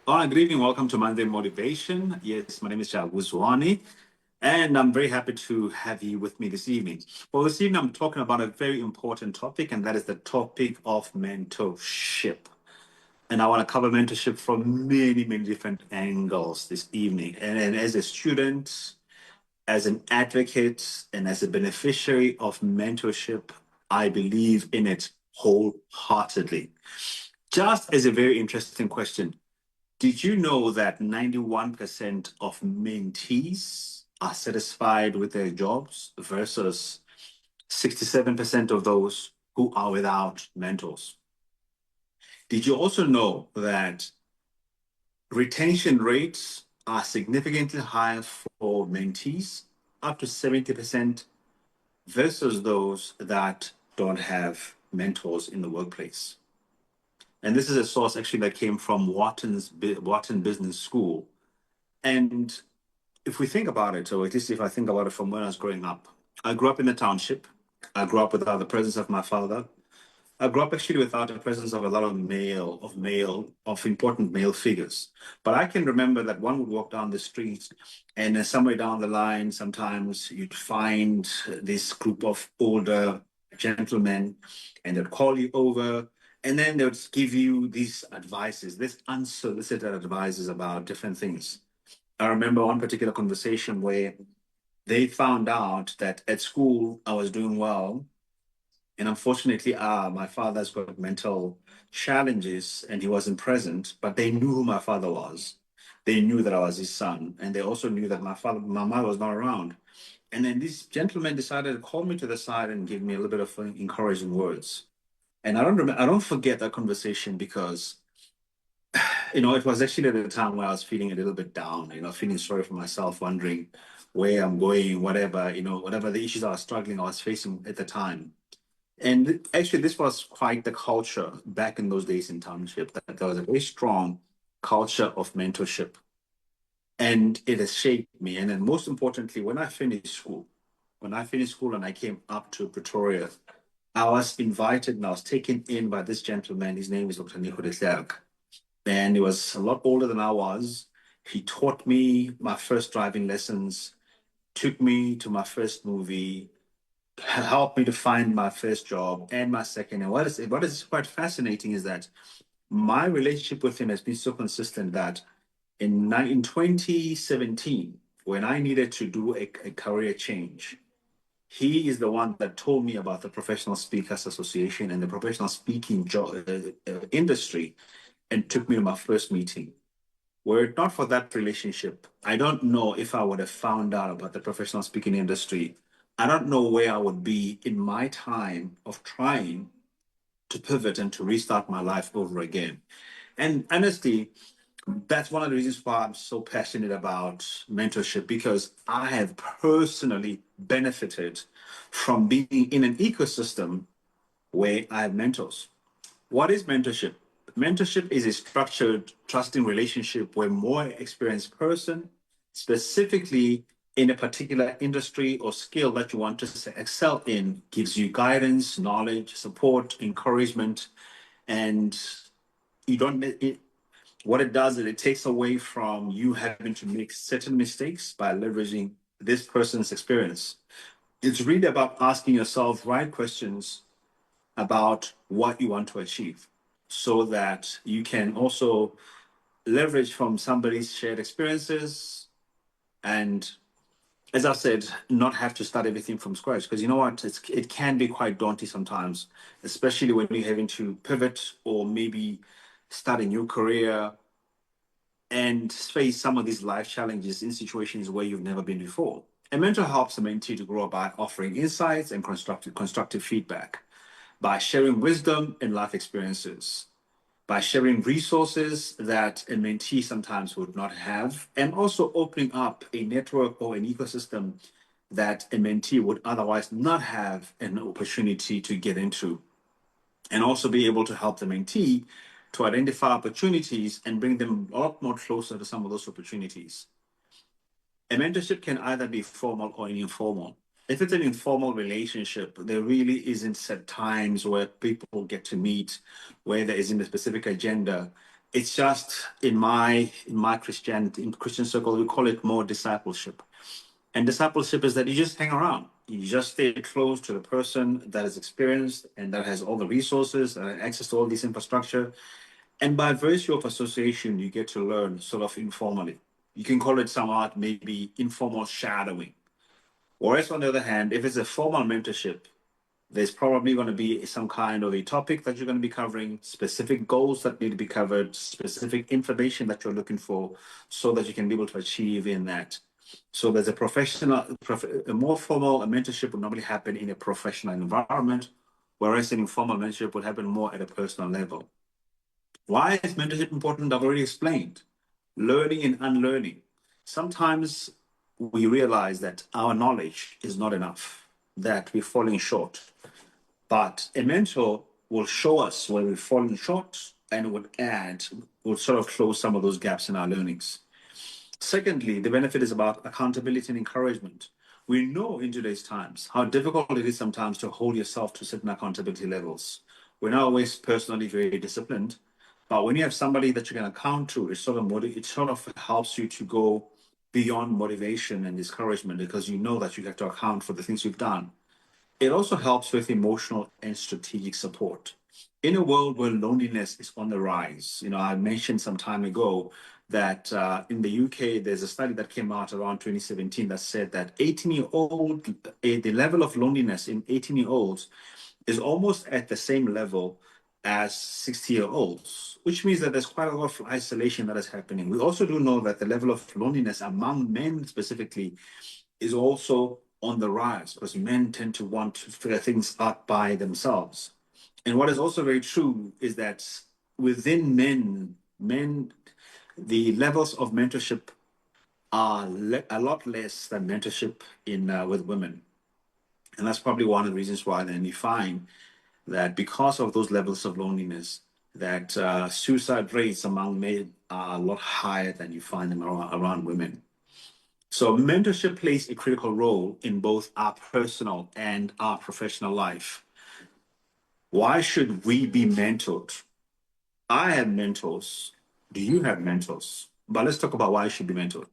All right, good evening. Welcome to Monday Motivation. Yes, my name is Jabu Zwane, and I'm very happy to have you with me this evening. Well, this evening I'm talking about a very important topic, and that is the topic of mentorship. And I want to cover mentorship from many different angles this evening. And as a student, as an advocate, and as a beneficiary of mentorship, I believe in it wholeheartedly. Just as a very interesting question, did you know that 91% of mentees are satisfied with their jobs versus 67% of those who are without mentors? Did you also know that retention rates are significantly higher for mentees, up to 70%, versus those that don't have mentors in the workplace? And this is a source actually that came from Wharton Business School. And if we think about it, or at least if I think about it from when I was growing up, I grew up in the township. I grew up without the presence of my father. I grew up actually without the presence of a lot of important male figures. But I can remember that one would walk down the street, and somewhere down the line, sometimes you'd find this group of older gentlemen, and they'd call you over, and then they would give you these advices, this unsolicited advices about different things. I remember one particular conversation where they found out that at school I was doing well. And unfortunately, my father's got mental challenges and he wasn't present, but they knew who my father was. They knew that I was his son. And they also knew that my mother was not around. And then this gentleman decided to call me to the side and give me a little bit of encouraging words. And I don't forget that conversation because it was actually at a time where I was feeling a little bit down, feeling sorry for myself, wondering where I'm going, whatever, whatever the issues I was facing at the time. And actually, this was quite the culture back in those days in township, that there was a very strong culture of mentorship. And it has shaped me. And then most importantly, when I finished school and I came up to Pretoria, I was invited and I was taken in by this gentleman. His name is Dr. Nico de Klerk, and he was a lot older than I was. He taught me my first driving lessons, took me to my first movie, helped me to find my first job and my second. And what is quite fascinating is that my relationship with him has been so consistent that in 2017, when I needed to do a career change, he is the one that told me about the Professional Speakers Association and the professional speaking industry, and took me to my first meeting. Were it not for that relationship, I don't know if I would have found out about the professional speaking industry. I don't know where I would be in my time of trying to pivot and to restart my life over again. And honestly, that's one of the reasons why I'm so passionate about mentorship, because I have personally benefited from being in an ecosystem where I have mentors. What is mentorship? Mentorship is a structured, trusting relationship where more experienced person, specifically in a particular industry or skill that you want to excel in, gives you guidance, knowledge, support, encouragement, and you don't. What it does is it takes away from you having to make certain mistakes by leveraging this person's experience. It's really about asking yourself right questions about what you want to achieve so that you can also leverage from somebody's shared experiences and, as I said, not have to start everything from scratch, because you know what, it can be quite daunting sometimes, especially when you're having to pivot or maybe start a new career and face some of these life challenges in situations where you've never been before. A mentor helps a mentee to grow by offering insights and constructive feedback, by sharing wisdom and life experiences, by sharing resources that a mentee sometimes would not have, and also opening up a network or an ecosystem that a mentee would otherwise not have an opportunity to get into, and also be able to help the mentee to identify opportunities and bring them a lot more closer to some of those opportunities. A mentorship can either be formal or informal. If it's an informal relationship, there really isn't set times where people get to meet, where there isn't a specific agenda. It's just in my Christian circle, we call it more discipleship. And discipleship is that you just hang around. You just stay close to the person that is experienced and that has all the resources and access to all this infrastructure. And by virtue of association, you get to learn sort of informally. You can call it somewhat maybe informal shadowing. Whereas on the other hand, if it's a formal mentorship, there's probably going to be some kind of a topic that you're going to be covering, specific goals that need to be covered, specific information that you're looking for so that you can be able to achieve in that. So there's a more formal mentorship would normally happen in a professional environment, whereas an informal mentorship would happen more at a personal level. Why is mentorship important? I've already explained. Learning and unlearning. Sometimes we realize that our knowledge is not enough, that we're falling short. But a mentor will show us where we've fallen short and would sort of close some of those gaps in our learnings. Secondly, the benefit is about accountability and encouragement. We know in today's times how difficult it is sometimes to hold yourself to certain accountability levels. We're not always personally very disciplined, but when you have somebody that you can account to, it sort of helps you to go beyond motivation and discouragement because you know that you have to account for the things you've done. It also helps with emotional and strategic support. In a world where loneliness is on the rise, I mentioned some time ago that in the UK, there's a study that came out around 2017 that said that 18-year-old, the level of loneliness in 18-year-olds is almost at the same level as 60-year-olds, which means that there's quite a lot of isolation that is happening. We also do know that the level of loneliness among men specifically is also on the rise because men tend to want to figure things out by themselves. And what is also very true is that within men, the levels of mentorship are a lot less than mentorship in with women. And that's probably one of the reasons why then you find that because of those levels of loneliness, that suicide rates among men are a lot higher than you find them around women. So mentorship plays a critical role in both our personal and our professional life. Why should we be mentored? I have mentors. Do you have mentors? But let's talk about why you should be mentored.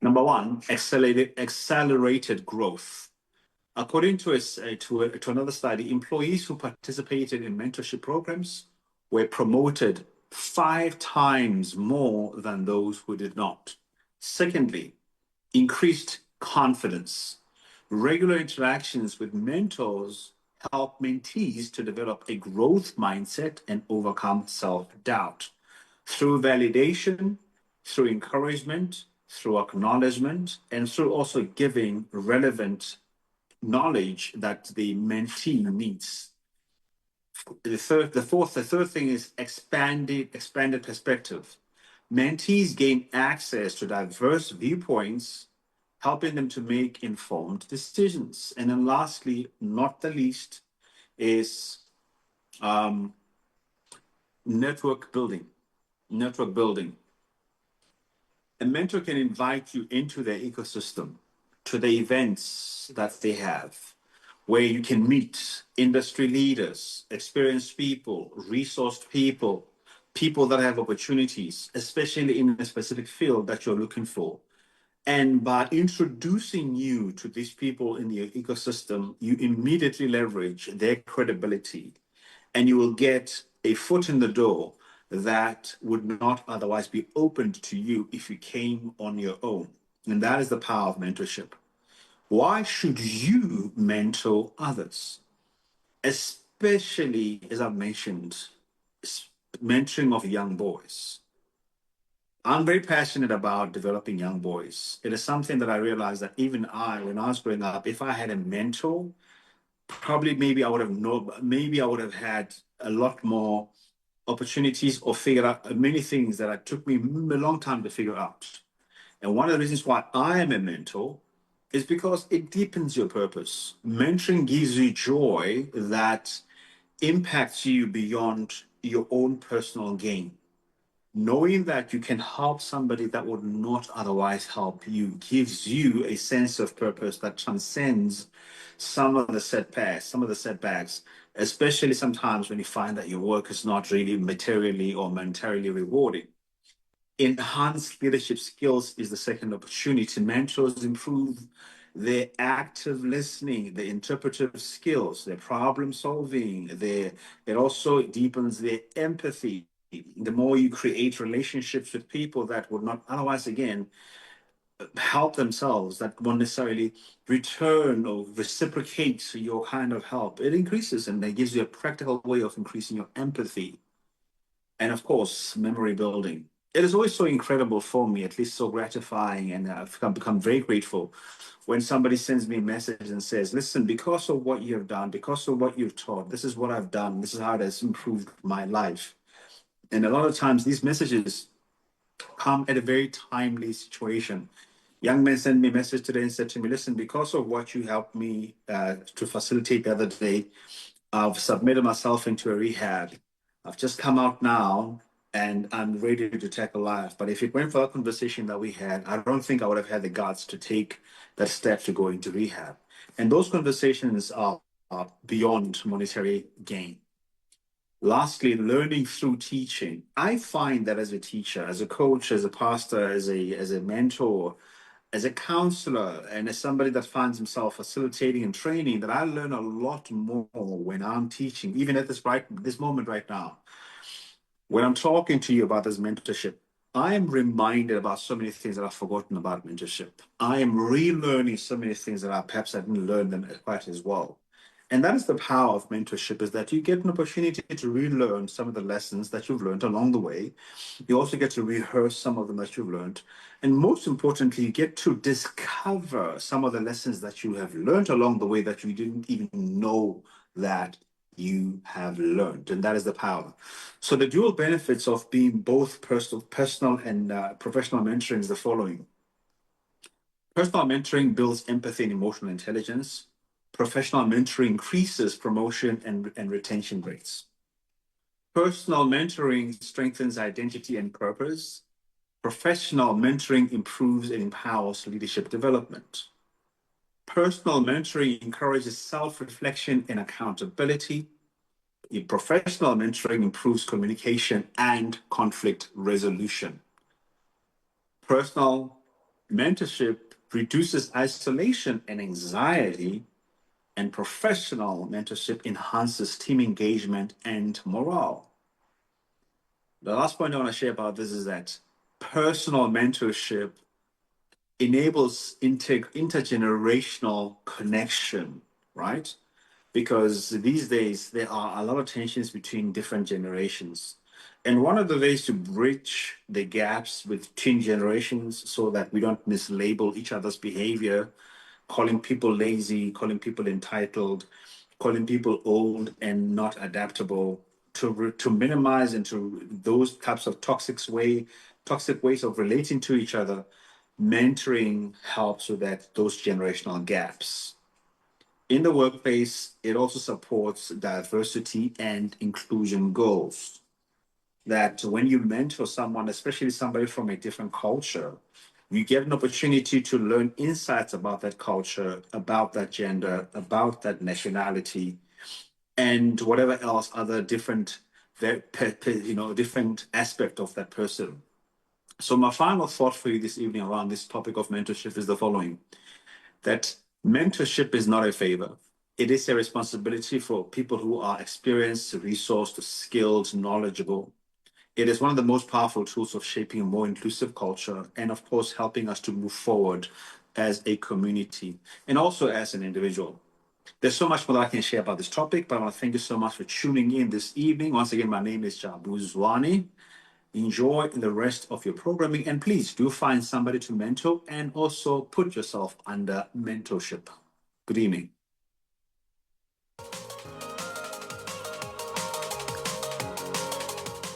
Number one, accelerated growth. According to another study, employees who participated in mentorship programs were promoted 5 times more than those who did not. Secondly, increased confidence. Regular interactions with mentors help mentees to develop a growth mindset and overcome self doubt. Through validation, through encouragement, through acknowledgement, and through also giving relevant knowledge that the mentee needs. The third thing is expanded perspective. Mentees gain access to diverse viewpoints, helping them to make informed decisions. And then lastly, not the least, is um, network building. Network building. A mentor can invite you into their ecosystem, to the events that they have, where you can meet industry leaders, experienced people, resourced people, people that have opportunities, especially in a specific field that you're looking for. And by introducing you to these people in the ecosystem, you immediately leverage their credibility and you will get a foot in the door that would not otherwise be opened to you if you came on your own. And that is the power of mentorship. Why should you mentor others? Especially, as I've mentioned, mentoring of young boys. I'm very passionate about developing young boys. It is something that I realized that even when I was growing up, if I had a mentor, probably maybe I would have had a lot more opportunities or figured out many things that it took me a long time to figure out. And one of the reasons why I am a mentor is because it deepens your purpose. Mentoring gives you joy that impacts you beyond your own personal gain. Knowing that you can help somebody that would not otherwise help you gives you a sense of purpose that transcends some of the setbacks especially sometimes when you find that your work is not really materially or monetarily rewarding. Enhanced leadership skills is the second opportunity. Mentors improve their active listening, their interpretive skills, their problem solving, it also deepens their empathy. The more you create relationships with people that would not otherwise, again, help themselves, that won't necessarily return or reciprocate your kind of help, it increases and it gives you a practical way of increasing your empathy. And of course, memory building. It is always so incredible for me, at least so gratifying, and I've become very grateful when somebody sends me a message and says, listen, because of what you have done, because of what you've taught, this is what I've done, this is how it has improved my life. And a lot of times these messages come at a very timely situation. Young man sent me a message today and said to me, listen, because of what you helped me to facilitate the other day, I've submitted myself into a rehab. I've just come out now and I'm ready to tackle life. But if it weren't for that conversation that we had, I don't think I would have had the guts to take that step to go into rehab. And those conversations are beyond monetary gain. Lastly, learning through teaching. I find that as a teacher, as a coach, as a pastor, as a mentor, as a counselor, and as somebody that finds himself facilitating and training, that I learn a lot more when I'm teaching, even at this moment right now. When I'm talking to you about this mentorship, I am reminded about so many things that I've forgotten about mentorship. I am relearning so many things that I perhaps I didn't learn them quite as well. And that is the power of mentorship, is that you get an opportunity to relearn some of the lessons that you've learned along the way. You also get to rehearse some of them that you've learned. And most importantly, you get to discover some of the lessons that you have learned along the way that you didn't even know that you have learned. And that is the power. So the dual benefits of being both personal and professional mentoring is the following. Personal mentoring builds empathy and emotional intelligence. Professional mentoring increases promotion and retention rates. Personal mentoring strengthens identity and purpose. Professional mentoring improves and empowers leadership development. Personal mentoring encourages self-reflection and accountability. Professional mentoring improves communication and conflict resolution. Personal mentorship reduces isolation and anxiety, and professional mentorship enhances team engagement and morale. The last point I want to share about this is that personal mentorship enables intergenerational connection, right? Because these days there are a lot of tensions between different generations. And one of the ways to bridge the gaps between generations so that we don't mislabel each other's behavior, calling people lazy, calling people entitled, calling people old and not adaptable, to minimize into those types of toxic ways of relating to each other, mentoring helps with those generational gaps. In the workplace, it also supports diversity and inclusion goals. That when you mentor someone, especially somebody from a different culture, you get an opportunity to learn insights about that culture, about that gender, about that nationality, and whatever else other different, different aspect of that person. So my final thought for you this evening around this topic of mentorship is the following: that mentorship is not a favor. It is a responsibility for people who are experienced, resourced, skilled, knowledgeable. It is one of the most powerful tools of shaping a more inclusive culture and, of course, helping us to move forward as a community and also as an individual. There's so much more that I can share about this topic, but I want to thank you so much for tuning in this evening. Once again, my name is Jabu Zwane. Enjoy the rest of your programming, and please do find somebody to mentor and also put yourself under mentorship. Good evening.